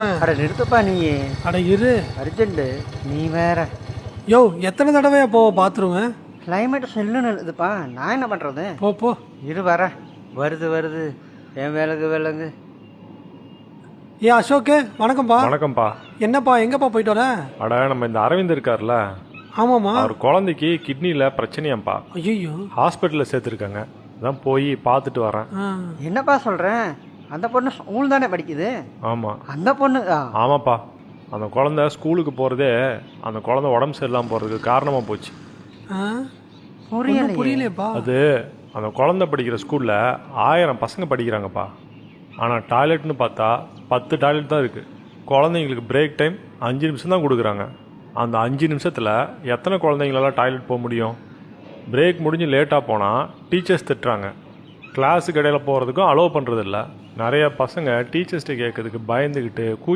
அட நிறுத்தப்பா நீ. அட இரு. அர்ஜென்ட்டு நீ வேற. யோ எத்தனை தடவையா போவ பாத்ரூமு? கிளைமேட் செல்லுன்னு இருக்குதுப்பா, நான் என்ன பண்ணுறது? போ போ. இரு வர. வருது என் விலங்கு. ஏ அசோக்கு வணக்கம்ப்பா. வணக்கம்ப்பா. என்னப்பா எங்கப்பா போயிட்டு வர? அட நம்ம இந்த அரவிந்த் இருக்கார்ல, ஆமாம்மா. அவர் குழந்தைக்கு கிட்னியில் பிரச்சனையாம்ப்பா. ஐயோ. ஹாஸ்பிட்டலில் சேர்த்துருக்காங்க. அதான் போய் பார்த்துட்டு வரேன். என்னப்பா சொல்கிறேன்? அந்த பொண்ணு ஸ்கூல் தானே படிக்குது? ஆமாம். அந்த பொண்ணு ஆமாப்பா. அந்த குழந்தை ஸ்கூலுக்கு போகிறதே அந்த குழந்தை உடம்பு சரியில்லாமல் போகிறதுக்கு காரணமாக போச்சு. புரியலையேப்பா. அது அந்த குழந்தை படிக்கிற ஸ்கூலில் 1000 பசங்க படிக்கிறாங்கப்பா. ஆனால் டாய்லெட்னு பார்த்தா 10 டாய்லெட் தான் இருக்குது. குழந்தைங்களுக்கு பிரேக் டைம் 5 நிமிஷம் தான் கொடுக்குறாங்க. அந்த 5 நிமிஷத்தில் எத்தனை குழந்தைங்களால டாய்லெட் போக முடியும்? பிரேக் முடிஞ்சு லேட்டாக போனால் டீச்சர்ஸ் திட்டுறாங்க. கிளாஸுக்கு இடையில் போகிறதுக்கும் அலோவ் பண்ணுறதில்ல. நிறைய பசங்க டீச்சர்ஸ்ட்டு கேட்கறதுக்கு பயந்துக்கிட்டு